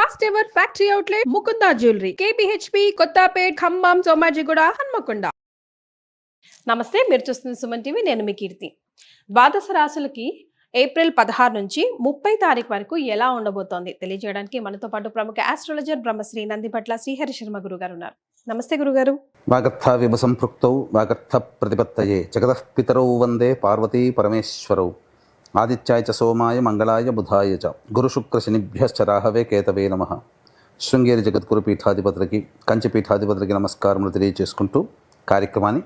First ever factory outlet Mukunda jewellery KPHB Kothapet Khammam Somajiguda Hanamkonda. నమస్తే, మీరు చూస్తున్న సుమన్ టీవీ. నేను మీ కీర్తి. ద్వాదశ రాశులకి ఏప్రిల్ 16 నుంచి 30 తారీఖు వరకు ఎలా ఉండబోతోంది తెలియజేయడానికి మనతో పాటు ప్రముఖ ఆస్ట్రాలజర్ బ్రహ్మశ్రీ నందిపట్ల శ్రీహరి శర్మ గురుగారు ఉన్నారు. నమస్తే గురుగారు. వాగర్థ విభసంపృక్తౌ వాగర్థ ప్రతిపత్తయే జగతః పితరౌ వందే పార్వతీ పరమేశ్వరౌ ఆదిత్యాయ చ సోమాయ మంగళాయ బుధాయ చ గురుశుక్ర శనిభ్యశ్చ రాహవే కేతవే నమః. శృంగేరి జగద్గురు పీఠాధిపతులకి కంచి పీఠాధిపతులకి నమస్కారములు తెలియజేసుకుంటూ కార్యక్రమాన్ని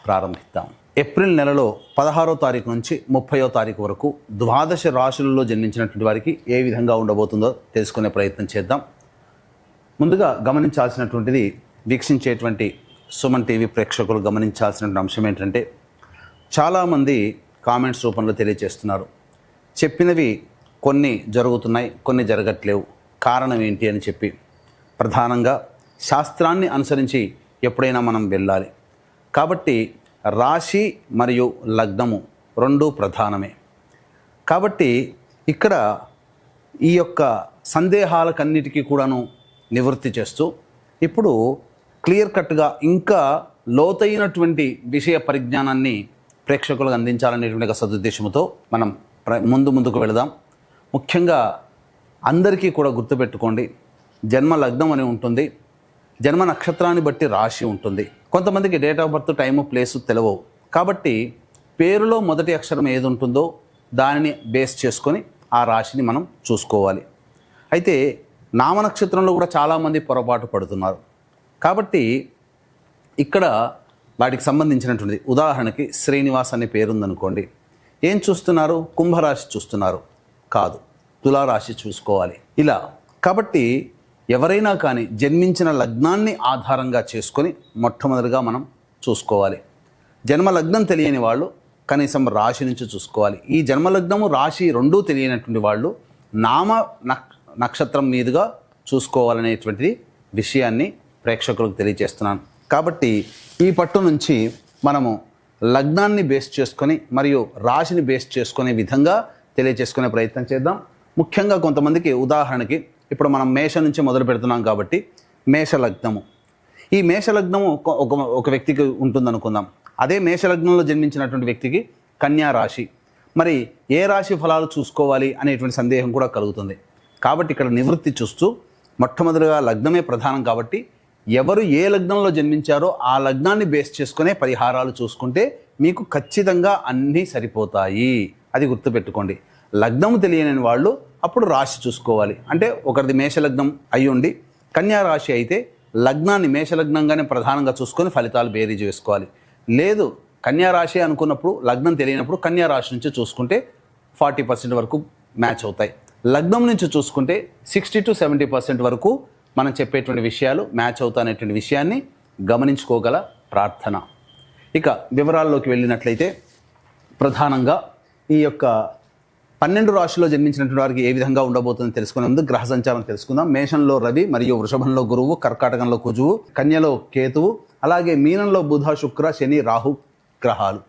ప్రారంభిద్దాం. ఏప్రిల్ నెలలో 16వ తారీఖు నుంచి 30వ తారీఖు వరకు ద్వాదశ రాశులలో జన్మించినటువంటి వారికి ఏ విధంగా ఉండబోతుందో తెలుసుకునే ప్రయత్నం చేద్దాం. ముందుగా గమనించాల్సినటువంటిది, వీక్షించేటువంటి సుమన్ టీవీ ప్రేక్షకులు గమనించాల్సినటువంటి అంశం ఏంటంటే, చాలామంది కామెంట్స్ రూపంలో తెలియజేస్తున్నారు, చెప్పినవి కొన్ని జరుగుతున్నాయి, కొన్ని జరగట్లేవు, కారణం ఏంటి అని చెప్పి. ప్రధానంగా శాస్త్రాన్ని అనుసరించి ఎప్పుడైనా మనం వెళ్ళాలి కాబట్టి రాశి మరియు లగ్నము రెండూ ప్రధానమే. కాబట్టి ఇక్కడ ఈ యొక్క సందేహాలకన్నిటికీ కూడాను నివృత్తి చేస్తూ ఇప్పుడు క్లియర్ కట్గా ఇంకా లోతైనటువంటి విషయ పరిజ్ఞానాన్ని ప్రేక్షకులకు అందించాలనేటువంటి సదుద్దేశంతో మనం ముందుకు వెళదాం. ముఖ్యంగా అందరికీ కూడా గుర్తుపెట్టుకోండి, జన్మ లగ్నం అని ఉంటుంది, జన్మ నక్షత్రాన్ని బట్టి రాశి ఉంటుంది. కొంతమందికి date of birth, time, place తెలియవు. కాబట్టి పేరులో మొదటి అక్షరం ఏది ఉంటుందో దానిని బేస్ చేసుకొని ఆ రాశిని మనం చూసుకోవాలి. అయితే నామనక్షత్రంలో కూడా చాలామంది పొరపాటు పడుతున్నారు. కాబట్టి ఇక్కడ వాటికి సంబంధించినటువంటిది, ఉదాహరణకి శ్రీనివాస్ అనే పేరుందనుకోండి, ఏం చూస్తున్నారు? కుంభరాశి చూస్తున్నారు, కాదు, తులారాశి చూసుకోవాలి. ఇలా కాబట్టి ఎవరైనా కానీ జన్మించిన లగ్నాన్ని ఆధారంగా చేసుకొని మొట్టమొదటిగా మనం చూసుకోవాలి. జన్మ లగ్నం తెలియని వాళ్ళు కనీసం రాశి నుంచి చూసుకోవాలి. ఈ జన్మలగ్నము రాశి రెండూ తెలియనటువంటి వాళ్ళు నామ నక్షత్రం మీదుగా చూసుకోవాలనేటువంటిది విషయాన్ని ప్రేక్షకులకు తెలియజేస్తున్నాను. కాబట్టి ఈ పట్టు నుంచి మనము లగ్నాన్ని బేస్ చేసుకొని మరియు రాశిని బేస్ చేసుకునే విధంగా తెలియజేసుకునే ప్రయత్నం చేద్దాం. ముఖ్యంగా కొంతమందికి, ఉదాహరణకి ఇప్పుడు మనం మేష నుంచి మొదలు పెడుతున్నాం కాబట్టి మేషలగ్నము, ఈ మేషలగ్నము ఒక వ్యక్తికి ఉంటుందనుకుందాం. అదే మేషలగ్నంలో జన్మించినటువంటి వ్యక్తికి కన్యా రాశి, మరి ఏ రాశి ఫలాలు చూసుకోవాలి అనేటువంటి సందేహం కూడా కలుగుతుంది. కాబట్టి ఇక్కడ నివృత్తి చూస్తూ మొట్టమొదటిగా లగ్నమే ప్రధానం కాబట్టి ఎవరు ఏ లగ్నంలో జన్మించారో ఆ లగ్నాన్ని బేస్ చేసుకునే పరిహారాలు చూసుకుంటే మీకు ఖచ్చితంగా అన్నీ సరిపోతాయి. అది గుర్తుపెట్టుకోండి. లగ్నము తెలియని వాళ్ళు అప్పుడు రాశి చూసుకోవాలి. అంటే ఒకరిది మేషలగ్నం అయ్యుండి కన్యా రాశి అయితే లగ్నాన్ని మేషలగ్నంగానే ప్రధానంగా చూసుకొని ఫలితాలు బేరీజు వేసుకోవాలి. లేదు, కన్యా రాశి అనుకున్నప్పుడు లగ్నం తెలియనప్పుడు కన్యా రాశి నుంచి చూసుకుంటే 40% వరకు మ్యాచ్ అవుతాయి. లగ్నం నుంచి చూసుకుంటే 60 to 70% వరకు మనం చెప్పేటువంటి విషయాలు మ్యాచ్ అవుతాయనేటువంటి విషయాన్ని గమనించుకోగల ప్రార్థన. ఇక వివరాల్లోకి వెళ్ళినట్లయితే, ప్రధానంగా ఈ యొక్క 12 రాశిలో జన్మించినటువంటి వారికి ఏ విధంగా ఉండబోతుందో తెలుసుకునే ముందు గ్రహ సంచారం తెలుసుకుందాం. మేషంలో రవి మరియు వృషభంలో గురువు, కర్కాటకంలో కుజువు, కన్యలో కేతువు, అలాగే మీనంలో బుధ, శుక్ర, శని, రాహు గ్రహాలు.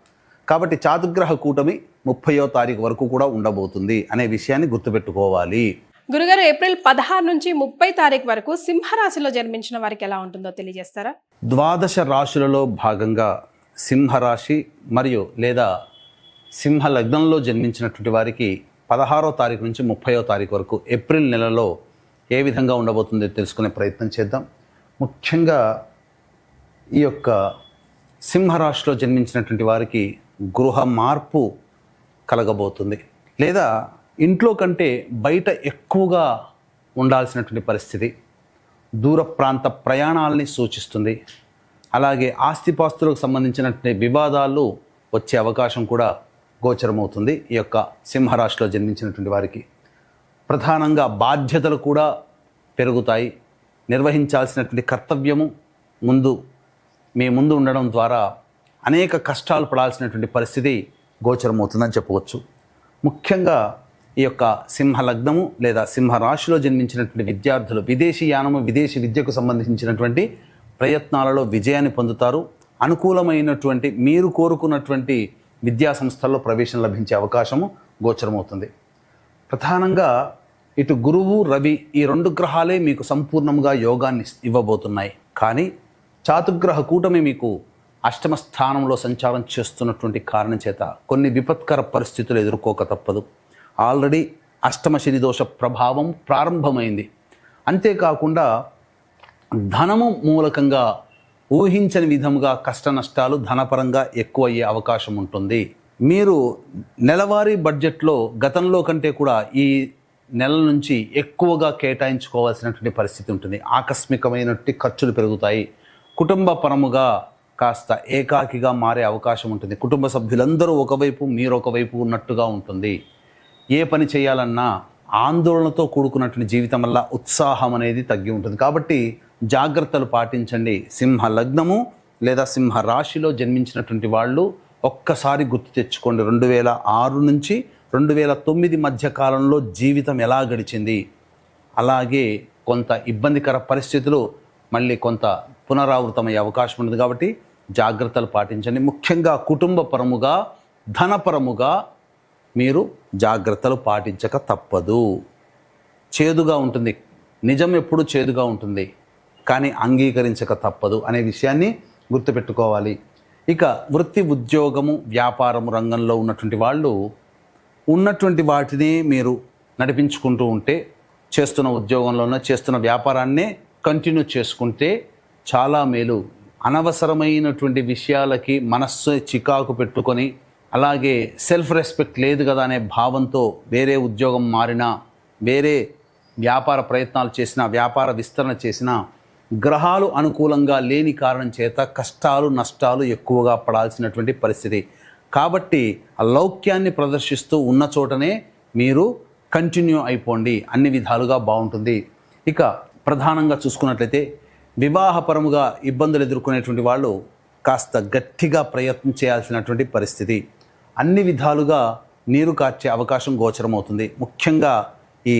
కాబట్టి చాతుర్గ్రహ కూటమి 30వ తారీఖు వరకు కూడా ఉండబోతుంది అనే విషయాన్ని గుర్తుపెట్టుకోవాలి. గురుగారు, ఏప్రిల్ 16 నుంచి 30 తారీఖు వరకు సింహరాశిలో జన్మించిన వారికి ఎలా ఉంటుందో తెలియజేస్తారా? ద్వాదశ రాశులలో భాగంగా సింహరాశి మరియు లేదా సింహ లగ్నంలో జన్మించినటువంటి వారికి 16వ తారీఖు నుంచి 30వ తారీఖు వరకు ఏప్రిల్ నెలలో ఏ విధంగా ఉండబోతుందో తెలుసుకునే ప్రయత్నం చేద్దాం. ముఖ్యంగా ఈ యొక్క సింహరాశిలో జన్మించినటువంటి వారికి గృహ మార్పు కలగబోతుంది, లేదా ఇంట్లో కంటే బయట ఎక్కువగా ఉండాల్సినటువంటి పరిస్థితి, దూర ప్రాంత ప్రయాణాలని సూచిస్తుంది. అలాగే ఆస్తిపాస్తులకు సంబంధించినటువంటి వివాదాలు వచ్చే అవకాశం కూడా గోచరమవుతుంది. ఈ యొక్క సింహరాశిలో జన్మించినటువంటి వారికి ప్రధానంగా బాధ్యతలు కూడా పెరుగుతాయి. నిర్వహించాల్సినటువంటి కర్తవ్యము మీ ముందు ఉండడం ద్వారా అనేక కష్టాలు పడాల్సినటువంటి పరిస్థితి గోచరమవుతుందని చెప్పవచ్చు. ముఖ్యంగా ఈ యొక్క సింహలగ్నము లేదా సింహరాశిలో జన్మించినటువంటి విద్యార్థులు విదేశీయానము, విదేశీ విద్యకు సంబంధించినటువంటి ప్రయత్నాలలో విజయాన్ని పొందుతారు. అనుకూలమైనటువంటి మీరు కోరుకున్నటువంటి విద్యా సంస్థల్లో ప్రవేశం లభించే అవకాశము గోచరమవుతుంది. ప్రధానంగా ఇటు గురువు రవి ఈ 2 గ్రహాలే మీకు సంపూర్ణంగా యోగాన్ని ఇవ్వబోతున్నాయి. కానీ చాతుగ్రహ కూటమి మీకు అష్టమ స్థానంలో సంచారం చేస్తున్నటువంటి కారణం చేత కొన్ని విపత్కర పరిస్థితులు ఎదుర్కోక తప్పదు. ఆల్రెడీ అష్టమ శని దోష ప్రభావం ప్రారంభమైంది. అంతేకాకుండా ధనము మూలకంగా ఊహించని విధముగా కష్ట నష్టాలు ధనపరంగా ఎక్కువయ్యే అవకాశం ఉంటుంది. మీరు నెలవారీ బడ్జెట్లో గతంలో కంటే కూడా ఈ నెల నుంచి ఎక్కువగా కేటాయించుకోవాల్సినటువంటి పరిస్థితి ఉంటుంది. ఆకస్మికమైనటువంటి ఖర్చులు పెరుగుతాయి. కుటుంబ పరముగా కాస్త ఏకాకిగా మారే అవకాశం ఉంటుంది. కుటుంబ సభ్యులందరూ ఒకవైపు మీరు ఒకవైపు ఉన్నట్టుగా ఉంటుంది. ఏ పని చేయాలన్నా ఆందోళనతో కూడుకున్నటువంటి జీవితం వల్ల ఉత్సాహం అనేది తగ్గి ఉంటుంది. కాబట్టి జాగ్రత్తలు పాటించండి. సింహ లగ్నము లేదా సింహ రాశిలో జన్మించినటువంటి వాళ్ళు ఒక్కసారి గుర్తు తెచ్చుకోండి. 2006 నుంచి 2009 మధ్య కాలంలో జీవితం ఎలా గడిచింది, అలాగే కొంత ఇబ్బందికర పరిస్థితులు మళ్ళీ కొంత పునరావృతమయ్యే అవకాశం ఉంటుంది. కాబట్టి జాగ్రత్తలు పాటించండి. ముఖ్యంగా కుటుంబ పరముగా ధనపరముగా మీరు జాగ్రత్తలు పాటించక తప్పదు. చేదుగా ఉంటుంది, నిజం ఎప్పుడు చేదుగా ఉంటుంది, కానీ అంగీకరించక తప్పదు అనే విషయాన్ని గుర్తుపెట్టుకోవాలి. ఇక వృత్తి ఉద్యోగము వ్యాపారము రంగంలో ఉన్నటువంటి వాళ్ళు ఉన్నటువంటి వాటిని మీరు నడిపించుకుంటూ ఉంటే, చేస్తున్న ఉద్యోగంలోనే చేస్తున్న వ్యాపారాన్నే కంటిన్యూ చేసుకుంటే చాలా మేలు. అనవసరమైనటువంటి విషయాలకి మనస్సు చికాకు పెట్టుకొని, అలాగే సెల్ఫ్ రెస్పెక్ట్ లేదు కదా అనే భావంతో వేరే ఉద్యోగం మారినా, వేరే వ్యాపార ప్రయత్నాలు చేసినా, వ్యాపార విస్తరణ చేసినా గ్రహాలు అనుకూలంగా లేని కారణం చేత కష్టాలు నష్టాలు ఎక్కువగా పడాల్సినటువంటి పరిస్థితి. కాబట్టి ఆ లౌక్యాన్ని ప్రదర్శిస్తూ ఉన్న చోటనే మీరు కంటిన్యూ అయిపోండి, అన్ని విధాలుగా బాగుంటుంది. ఇక ప్రధానంగా చూసుకున్నట్లయితే వివాహపరముగా ఇబ్బందులు ఎదుర్కొనేటువంటి వాళ్ళు కాస్త గట్టిగా ప్రయత్నం చేయాల్సినటువంటి పరిస్థితి. అన్ని విధాలుగా నీరు కార్చే అవకాశం గోచరమవుతుంది. ముఖ్యంగా ఈ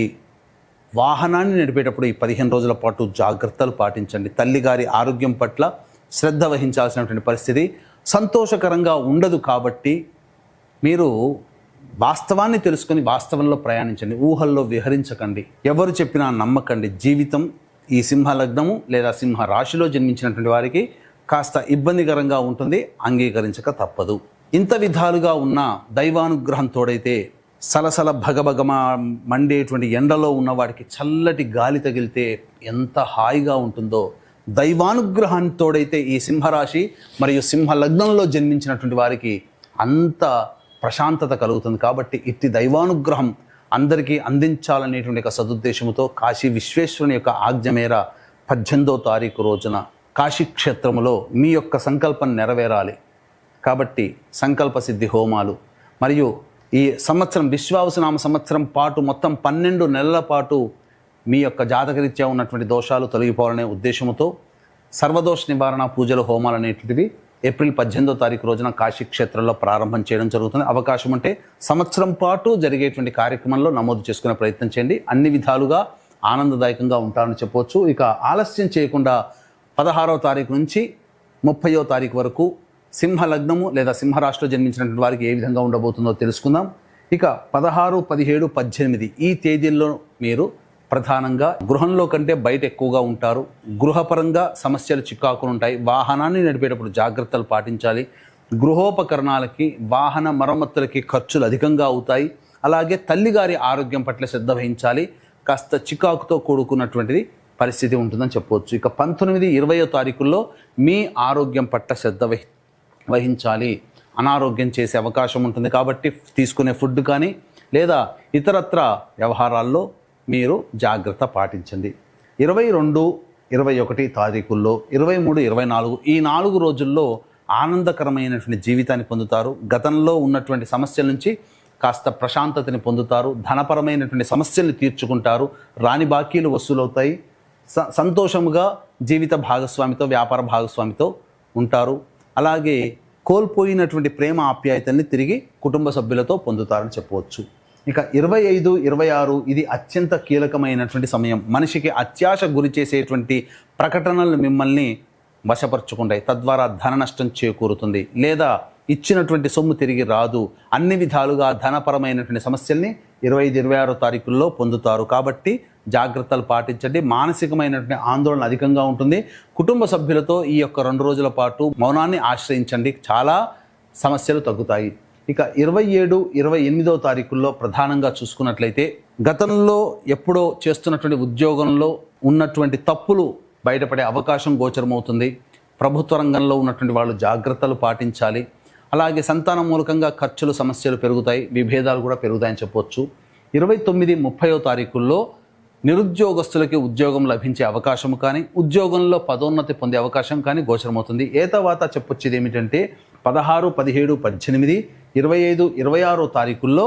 వాహనాన్ని నడిపేటప్పుడు ఈ 15 రోజుల పాటు జాగ్రత్తలు పాటించండి. తల్లిగారి ఆరోగ్యం పట్ల శ్రద్ధ వహించాల్సినటువంటి పరిస్థితి సంతోషకరంగా ఉండదు. కాబట్టి మీరు వాస్తవాన్ని తెలుసుకొని వాస్తవంలో ప్రయాణించండి. ఊహల్లో విహరించకండి. ఎవరు చెప్పినా నమ్మకండి. జీవితం ఈ సింహ లగ్నము లేదా సింహ రాశిలో జన్మించినటువంటి వారికి కాస్త ఇబ్బందికరంగా ఉంటుంది, అంగీకరించక తప్పదు. ఇంత విధాలుగా ఉన్న దైవానుగ్రహం తోడైతే సలసల భగభగమ మండేటువంటి ఎండలో ఉన్న వాడికి చల్లటి గాలి తగిలితే ఎంత హాయిగా ఉంటుందో, దైవానుగ్రహాన్ని తోడైతే ఈ సింహరాశి మరియు సింహ లగ్నంలో జన్మించినటువంటి వారికి అంత ప్రశాంతత కలుగుతుంది. కాబట్టి ఇట్టి దైవానుగ్రహం అందరికీ అందించాలనేటువంటి ఒక సదుద్దేశంతో కాశీ విశ్వేశ్వరుని యొక్క ఆజ్ఞ మేర 18వ తారీఖు రోజున కాశీ క్షేత్రములో మీ యొక్క సంకల్పం నెరవేరాలి. కాబట్టి సంకల్ప సిద్ధి హోమాలు మరియు ఈ సంవత్సరం విశ్వావసునామ సంవత్సరం పాటు మొత్తం 12 నెలల పాటు మీ యొక్క జాతకరీత్యా ఉన్నటువంటి దోషాలు తొలగిపోవాలనే ఉద్దేశంతో సర్వదోష నివారణ పూజలు హోమాలు అనేటువంటివి ఏప్రిల్ 18వ తారీఖు రోజున కాశీ క్షేత్రంలో ప్రారంభం చేయడం జరుగుతుంది. అవకాశం ఉంటే సంవత్సరం పాటు జరిగేటువంటి కార్యక్రమంలో నమోదు చేసుకునే ప్రయత్నం చేయండి. అన్ని విధాలుగా ఆనందదాయకంగా ఉంటారని చెప్పవచ్చు. ఇక ఆలస్యం చేయకుండా 16వ తారీఖు నుంచి 30వ తారీఖు వరకు సింహ లగ్నము లేదా సింహరాశిలో జన్మించినటువంటి వారికి ఏ విధంగా ఉండబోతుందో తెలుసుకుందాం. ఇక 16, 17, 18 ఈ తేదీల్లో మీరు ప్రధానంగా గృహంలో కంటే బయట ఎక్కువగా ఉంటారు. గృహపరంగా సమస్యలు చికాకులు ఉంటాయి. వాహనాన్ని నడిపేటప్పుడు జాగ్రత్తలు పాటించాలి. గృహోపకరణాలకి వాహన మరమ్మతులకి ఖర్చులు అధికంగా అవుతాయి. అలాగే తల్లిగారి ఆరోగ్యం పట్ల శ్రద్ధ వహించాలి. కాస్త చికాకుతో కూడుకున్నటువంటిది పరిస్థితి ఉంటుందని చెప్పవచ్చు. ఇక 19, 20వ తారీఖుల్లో మీ ఆరోగ్యం పట్ల శ్రద్ధ వహించాలి. అనారోగ్యం చేసే అవకాశం ఉంటుంది. కాబట్టి తీసుకునే ఫుడ్ కానీ లేదా ఇతరత్ర వ్యవహారాల్లో మీరు జాగ్రత్త పాటించండి. 22, 21 తారీఖుల్లో 23, 24 ఈ 4 రోజుల్లో ఆనందకరమైనటువంటి జీవితాన్ని పొందుతారు. గతంలో ఉన్నటువంటి సమస్యల నుంచి కాస్త ప్రశాంతతని పొందుతారు. ధనపరమైనటువంటి సమస్యల్ని తీర్చుకుంటారు. రాని బాకీలు వసూలవుతాయి. సంతోషముగా జీవిత భాగస్వామితో వ్యాపార భాగస్వామితో ఉంటారు. అలాగే కోల్పోయినటువంటి ప్రేమ ఆప్యాయతల్ని తిరిగి కుటుంబ సభ్యులతో పొందుతారని చెప్పవచ్చు. ఇక 25, 26 ఇది అత్యంత కీలకమైనటువంటి సమయం. మనిషికి అత్యాశ గురి చేసేటువంటి ప్రకటనలు మిమ్మల్ని వశపరుచుకుంటాయి. తద్వారా ధన నష్టం చేకూరుతుంది. లేదా ఇచ్చినటువంటి సొమ్ము తిరిగి రాదు. అన్ని విధాలుగా ధనపరమైనటువంటి సమస్యల్ని 25-26 తారీఖుల్లో పొందుతారు. కాబట్టి జాగ్రత్తలు పాటించండి. మానసికమైనటువంటి ఆందోళన అధికంగా ఉంటుంది. కుటుంబ సభ్యులతో ఈ యొక్క 2 రోజుల పాటు మౌనాన్ని ఆశ్రయించండి, చాలా సమస్యలు తగ్గుతాయి. ఇక 27, 28 తారీఖుల్లో ప్రధానంగా చూసుకున్నట్లయితే గతంలో ఎప్పుడో చేస్తున్నటువంటి ఉద్యోగంలో ఉన్నటువంటి తప్పులు బయటపడే అవకాశం గోచరమవుతుంది. ప్రభుత్వ రంగంలో ఉన్నటువంటి వాళ్ళు జాగ్రత్తలు పాటించాలి. అలాగే సంతానం మూలకంగా ఖర్చులు సమస్యలు పెరుగుతాయి, విభేదాలు కూడా పెరుగుతాయని చెప్పొచ్చు. 29, 30 తారీఖుల్లో నిరుద్యోగస్తులకి ఉద్యోగం లభించే అవకాశం కానీ ఉద్యోగంలో పదోన్నతి పొందే అవకాశం కానీ గోచరమవుతుంది. తర్వాత చెప్పొచ్చేది ఏమిటంటే 16, 17, 18, 25, 26 తారీఖుల్లో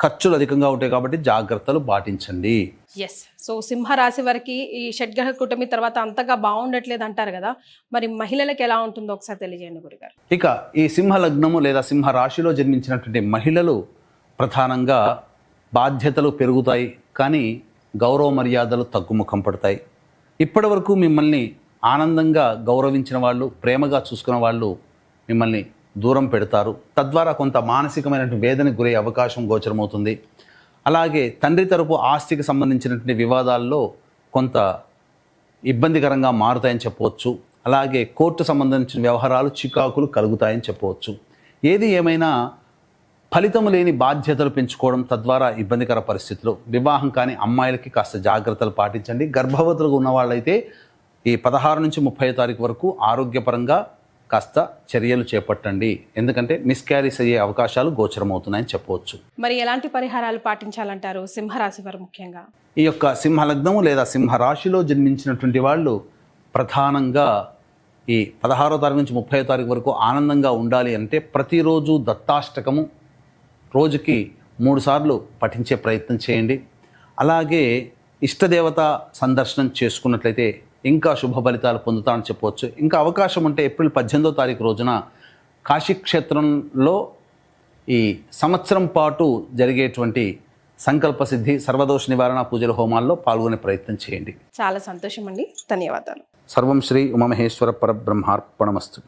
ఖర్చులు అధికంగా ఉంటాయి కాబట్టి జాగ్రత్తలు పాటించండి. ఎస్. సో సింహరాశి వారికి ఈ షడ్గ్రహ కూటమి తర్వాత అంతగా బాగుండట్లేదు అంటారు కదా, మరి మహిళలకు ఎలా ఉంటుందో ఒకసారి తెలియజేయండి గురుగారు. ఇక ఈ సింహ లగ్నము లేదా సింహ రాశిలో జన్మించినటువంటి మహిళలు ప్రధానంగా బాధ్యతలు పెరుగుతాయి, కానీ గౌరవ మర్యాదలు తగ్గుముఖం పడతాయి. ఇప్పటి వరకు మిమ్మల్ని ఆనందంగా గౌరవించిన వాళ్ళు, ప్రేమగా చూసుకున్న వాళ్ళు మిమ్మల్ని దూరం పెడతారు. తద్వారా కొంత మానసికమైనటువంటి వేదనకు గురయ్యే అవకాశం గోచరమవుతుంది. అలాగే తండ్రి తరపు ఆస్తికి సంబంధించినటువంటి వివాదాల్లో కొంత ఇబ్బందికరంగా మారుతాయని చెప్పవచ్చు. అలాగే కోర్టు సంబంధించిన వ్యవహారాలు చికాకులు కలుగుతాయని చెప్పవచ్చు. ఏది ఏమైనా ఫలితం లేని బాధ్యతలు పెంచుకోవడం, తద్వారా ఇబ్బందికర పరిస్థితులు. వివాహం కాని అమ్మాయిలకి కాస్త జాగ్రత్తలు పాటించండి. గర్భవతులుగా ఉన్న వాళ్ళైతే ఈ 16 నుంచి 30 తారీఖు వరకు ఆరోగ్యపరంగా కాస్త చర్యలు చేపట్టండి, ఎందుకంటే మిస్క్యారీస్ అయ్యే అవకాశాలు గోచరమవుతున్నాయని చెప్పవచ్చు. మరి ఎలాంటి పరిహారాలు పాటించాలంటారు సింహరాశి వారు ముఖ్యంగా? ఈ యొక్క సింహ లగ్నము లేదా సింహ రాశిలో జన్మించినటువంటి వాళ్ళు ప్రధానంగా ఈ 16వ తారీఖు నుంచి 30వ తారీఖు వరకు ఆనందంగా ఉండాలి అంటే ప్రతిరోజు దత్తాష్టకము రోజుకి 3 సార్లు పఠించే ప్రయత్నం చేయండి. అలాగే ఇష్టదేవత సందర్శనం చేసుకున్నట్లయితే ఇంకా శుభ ఫలితాలు పొందుతామని చెప్పవచ్చు. ఇంకా అవకాశం ఉంటే ఏప్రిల్ 18వ తారీఖు రోజున కాశీక్షేత్రంలో ఈ సంవత్సరం పాటు జరిగేటువంటి సంకల్ప సిద్ధి, సర్వదోష నివారణ పూజల హోమాల్లో పాల్గొనే ప్రయత్నం చేయండి. చాలా సంతోషం అండి, ధన్యవాదాలు. సర్వం శ్రీ ఉమామహేశ్వర పరబ్రహ్మార్పణమస్తు.